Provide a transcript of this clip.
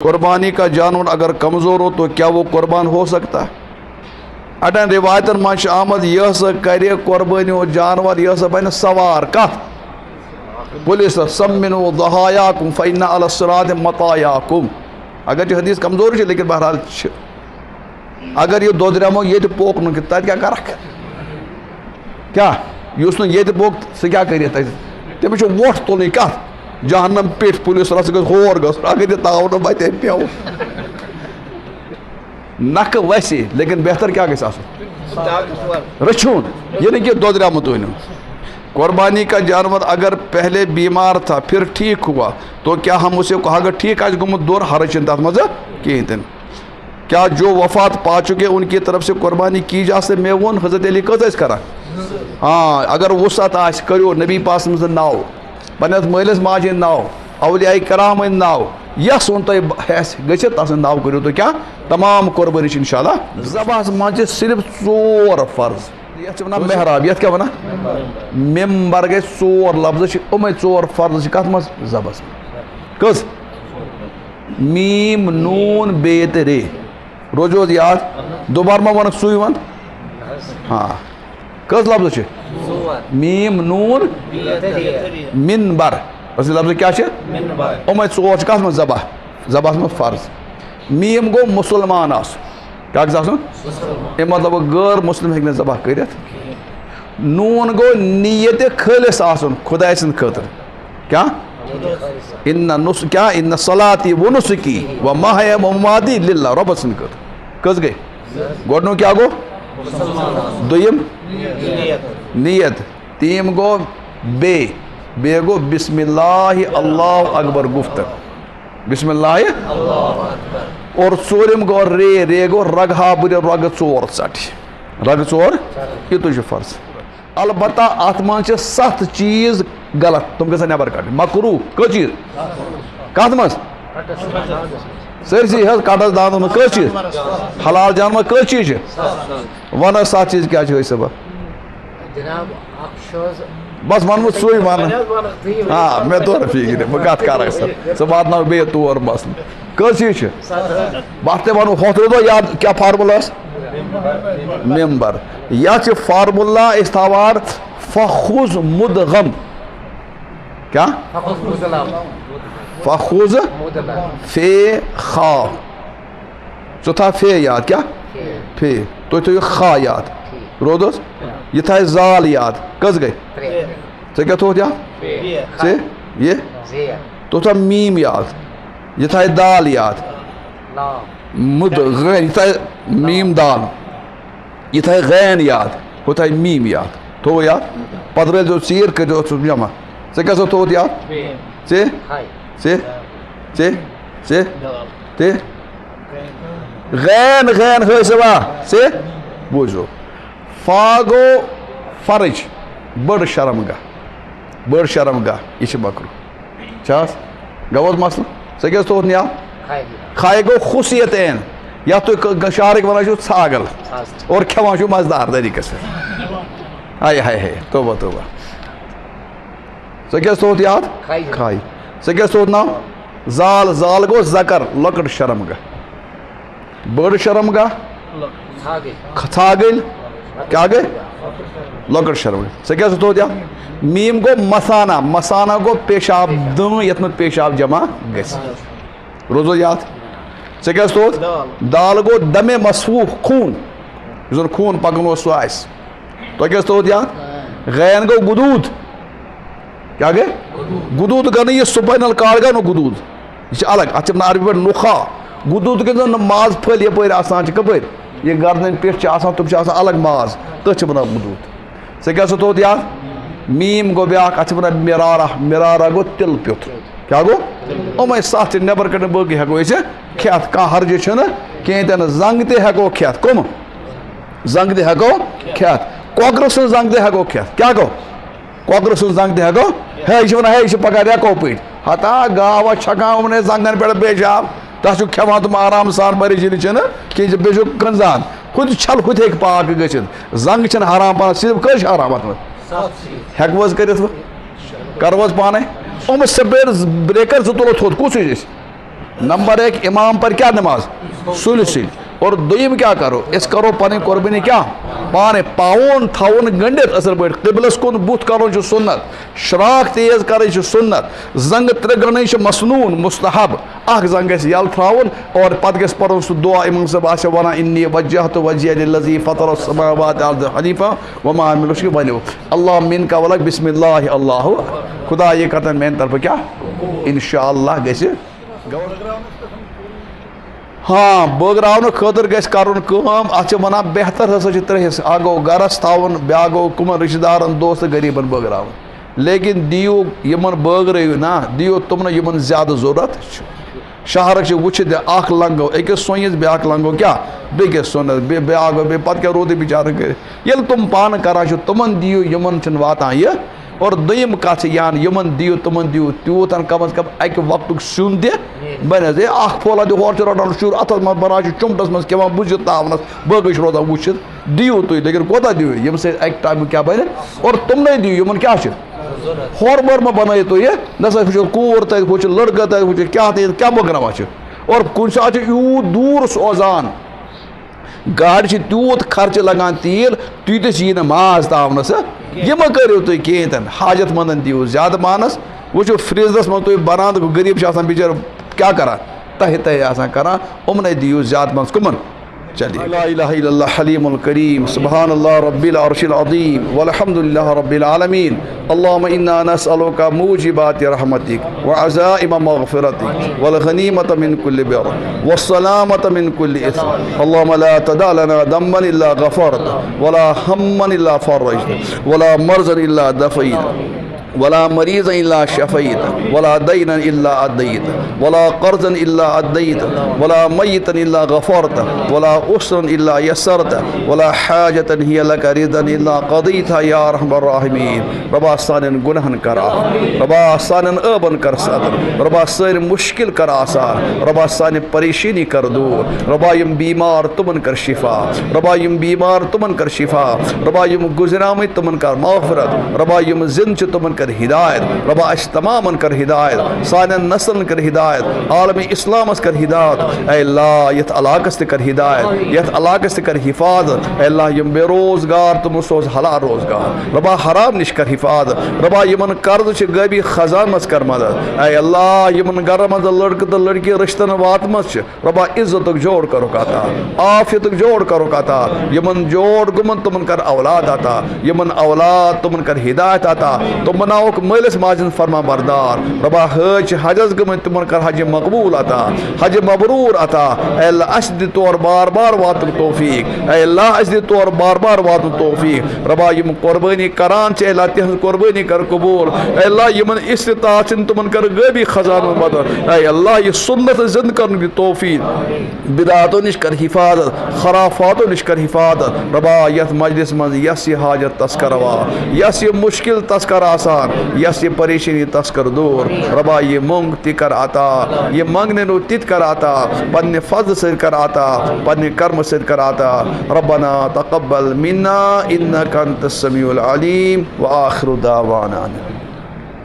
قربانی کا جانور اگر کمزور ہو تو کیا وہ قربان ہو سکتا ہے؟ اٹھن روایتن منچ آمد یہ سا کرے قربانی و جانور یہ سا بین سوار کت پولیس سمنو ضحایاکم فإن علی الصراط مطایاکم. اگر یہ حدیث کمزور ہے لیکن بہرحال اگر یہ دو درمو یہ تو پوک نو تت کیا کرک کیا یس نو یہ تو پوک سے کیا کریے تمہیں ووٹ تلنی کت جہنم پیٹ پولیس رس گھس ہور گھس اگر یہ تاؤ بتہ پیو نک ویسے لیکن بہتر کیا گھس آسن رچھون یہ نہیں کہ دو درمو تو قربانی کا جانور اگر پہلے بیمار تھا پھر ٹھیک ہوا تو کیا ہم اسے کہا اگر ٹھیک آج گمت دور حرج تات مزہ کہیں تن کیا جو وفات پا چکے ان کی طرف سے قربانی کی جا سے میں ون حضرت علی کت اس کرا ہاں اگر وسعت آس کرو نبی پاس مز ناو پنس مالس ماجہ ناو اولیاء کرام ناو یس ون تہ گھت تس ناو کرو تو کیا تمام قربانی انشاءاللہ ذبح مجھے صرف ژور فرض یہ ونان محراب یہ کیا ونان ممبر گئی ژور لفظ امے ژور فرض کت مز ذبح کس میم نون بیت رے روزوز یاد دوبارہ ما ونک سوئی ون ہاں کس لفظ میم نون منبر اصل لفظ کیا امے ژور کت مز ذبح ذبح مز فرض میم گو مسلمان آس کیا گھس مطلب غیر مسلم ہیکہ ذبح کرت نون گو نیت خالص آسن خدا سند خاطر کیا ان صلاتی و نسکی و محیا و مماتی للہ رب سند خاطر کس گئی گوڈنو کیا گو دویم نیت تیم گو بے گو بسم اللہ اللہ اکبر گفت بسم اللہ اور ژورم گو رے گو رگہا بر رگ ژور ژٹ رگ ژور یہ تجھ فرض البتہ ات من ست چیز غلط تم گھن نبر کڑ مکرو کس چیز کت مز سرسی حض کٹس داند کس چیز حلال جانور کس چیز ون ست چیز کیا صبح بس ون سوئی ون ہاں میں تو فکر بہ کت کر سر واتن بیٚیہِ تور مسلہٕ کس چیز بات تے ونو ہوت رو یاد کیا فارمولا ممبر یا فارمولا استوار فخذ مدغم کیا فخذ فے خا ثا فے یاد کیا فے تو تھو خا یاد رودس یہ تھا زال یاد کس گئی کیا تھوت یاد یہ تو تھا میم یاد یہ تھا دال یاد مد غین یہ تھا میم دال یہ تھا غین یاد وہ تھا میم یاد تو یاد پتر جو سیر کے جو جمع سے کیسے تو یاد سے غین غین ہے سوا سے بوجھو فاگو فرج بڑ شرمگاہ یہ مکرو چاس گوز مسئلہ سے کیا تو نیا کھائے گو خصیت این یا تو شارک ونان چھو ژھاگل اور کھیوان چھو مزدار طریقہ سے ہائے ہائے ہائے توبہ توبہ سے کیا تو یاد کھائی سے کیا تو نام زال گو زکر لکڑ شرمگاہ بڑ شرمگاہ ژھاگل کیا گئے لکڑ شرمگاہ سے کیا تو یاد میم گو مسانہ گو پیشاب دم یت میں پیشاب جمع گس روزو یاد سے کیا تو دال گو دم مسفوح خون زن خون پکن سو آس تو کیا تو یاد غین گو گدود کیا گئے گدود گا یہ سپینل کارڈ گا نو گدود یہ الگ اتھ عربی پہ نخا گدود کے ماز پھل یپر آسان کپر یہ گردن پیٹ آسان تم الگ ماز تھی بنان گدود سے کیا تو یاد میم گو بیاکھ اتھ ونان مرارہ گو تل پیوت کیا گو امے سات نبر کڑ باقی ہیکو اسے کھیت کھانا حرج چھنا کہیں تین زنگ تے ہیکو کھیت کم زنگ تے ہیکو کھیت کوکر سن زنگ تے ہیکو کھیت کیا گو کوکر سن زنگ تے ہیکو ہے یہ ونان ہے یہ پکا ریکو پیٹ ہتا گاوا چھکان امنے زنگن پہ پیشاب تس کھیوان تم آرام سان مریض چھنا کہ بیچو کنزان خود چھل خود ہیک پاک گژھت زنگ چھن حرام پان صرف کش حرام ات ہیکوز کرت کروز پانے سپیڈ بریکر زٕ تُلو تھوٚد کُس ہیٚچھ نمبر 1 امام پر کیا نماز سُلہِ سۭتۍ اور دوٚیِم کیا کرو أسۍ کرو پنٕنۍ قربٲنی کیا پانے پاون تھاون گٔنڈِتھ اصل پٲٹھۍ قبلس کُن بُتھ کرُن چھُ سُنت شراک تیز کرٕنۍ چھِ سُنت زنٛگہٕ ترٛےٚ گنڈٕنۍ چھِ مسنوٗن مستحب اکھ زنٛگ گژھِ یلہٕ تھاوُن اور پتہٕ گژھِ پرُن سُہ دعا اِمام صٲب آسہِ ونان اِنی وجہتُ وجہیہ للذی فطر السماوات والارض حنیفا وما انا من المشرکین ؤنِو اللہ منکا ولک بسم اللہ اللہ خدا یہ کرتن میانہِ طرفہٕ کیا انشاءاللہ گژھِ ہاں بٲگراونہٕ خٲطرٕ گژھِ کرُن کٲم اتھ چھِ ونان بہتر ہسا چھِ ترٛےٚ حصہٕ اکھ گوٚو گرس تھاوُن بیٛاکھ گوٚو کٕمن رشتہٕ دارن دوست تہٕ غریٖبن بٲگراوُن لیکن دِیِو یِمن بٲگرٲیِو نا دِیِو تِمنٕے یِمن زیادٕ ضروٗرت چھُ شہرک چھِ وٕچھِتھ اکھ لنٛگ گوٚو أکِس سۄنٛیِس بیٛاکھ لنٛگ گوٚو کیٛاہ بیٚکِس سۄنس بیٛاکھ گوٚو بیٚیہِ پتہٕ کیٛاہ روٗدٕے بِچارٕ کٔرِتھ ییٚلہِ تِم پانہٕ کران چھِ تِمن دِیِو یِمن چھِنہٕ واتان یہِ اور دوٚیِم کتھ چھِ یان یِمن دِیِو تِمن دِیِو تیوٗت کم از کم اکہِ وقتُک سیُن تہِ بنہِ حظ ہے اکھ پھولا دِ ہورٕ چھُ رٹان شُر اتھس منٛز بنان چھُ چُمٹس منٛز کھٮ۪وان بُزِتھ تاونس بٲقٕے چھِ روزان وٕچھِتھ دِیِو تُہۍ لیکن کوتاہ دِیِو ییٚمہِ سۭتۍ اکہِ ٹایمُک کیٛاہ بنہِ اور تِمنٕے دِیِو یِمن کیٛاہ چھِ ہورٕ بور مہ بنٲیِو تُہۍ یہِ نہ سا ہُہ چھُ کوٗر تتہِ ہُہ چھُ لڑکہٕ تتہِ ہُہ چھُ کیٛاہ تہِ کیٛاہ بٲگراوان چھِ اور کُنہِ ساتہٕ چھُ یوٗت دوٗر سوزان گاڑِ چھِ تیوٗت خرچہٕ لگان تیٖل تیٖتِس یی نہٕ ماز تاونس یہِ مہ کٔرِو تُہۍ کِہیٖنۍ تہِ نہٕ حاجت منٛدن دِیِو زیادٕ مانس وٕچھِو فرٛیٖزرس منٛز تُہۍ بنان تہٕ غریٖب چھِ آسان بِچٲرۍ کیٛاہ کران تہہِ تہہِ آسان کران یِمنٕے دِیِو زیادٕ منٛز کٕمن چلیے لا الہ الا اللہ حلیم الکریم سبحان اللہ رب العرش العظیم والحمد للہ رب العالمین اللہم انا نسألک موجبات رحمتک وعزائم مغفرتک والغنیمت من کل بر والسلامت من کل اثم اللہم لا تدع لنا ذنبا الا غفرت ولا ہما الا فرجت ولا مرضا الا دفعت ولا مریضا الا شفیت ولا دینا الا ادیت ولا قرضا الا ادیت ولا میتا الا غفرت ولا اسرا الا یسرت ولا حاجتا ہی لک رضا الا قضیتها یا ارحم الراحمین ربا سانن گناہن کر ربا سانن عیبن کر ستر ربا سٲری مشکل کر آسان ربا سانہِ پریشانی کر دور ربا یم بیمار تمن کر شفا ربا یم بیمار تمن کر شفا ربا یم گزرامٕتۍ تمن کر مغفرت ربا یم زند چھِ تمن کر ہدایت ربا اس تمامن کر ہدایت سانن نسلن کر ہدایت عالمی اسلامس کر ہدایت اے اللہ یتھ علاقس تہِ کر ہدایت یتھ علاقس تہِ کر حفاظت اے اللہ یم بے روزگار تمو سوز حلال روزگار ربا حرام نش کر حفاظت ربا یمن قرض چھ غٲبی خزان مز کر مدد اے اللہ یمن گھر مز لڑکہ تو لڑکی رشتن واتمس چھ ربا عزتک جوڑ کرو عطا عافیتک جوڑ کرو عطا یمن جوڑ گمن تمن کر اولاد عطا یمن اولاد تمن کر ہدایت عطا تم بناوک مٲلِس ماجن فرما بردار ربا حج حجس گٔمٕتۍ تمن کر حج مقبول عطا حج مبرور عطا اے اللہ اس دِ تور بار بار واتنُک توفیق اے اللہ اس دِ تور بار بار واتنُک توفیق ربا یم قربٲنی کران چھِ اے اللہ تہنٛز قربٲنی کر قبول اے اللہ یمن استطاعت چھنہٕ تمن کر غٲبی خزانن مدد اے اللہ یہ سنت زند کرنُک دِ توفیق بدعاتو نش کر حفاظت خرافاتو نش کر حفاظت ربا یتھ مجلس منٛز یس یہ حاجت تس کر روا یس یہ مشکل تس کر آسان یس یہ پریشانی تس کر دور ربا یہ منگ تہِ کر عطا یہ منگنے نو تِتہِ کر عطا پننہِ فضل سۭتۍ کر عطا پننہِ کرمہٕ سۭتۍ کر عطا ربنا تقبل منا انك انت السميع العليم واخر دعوانا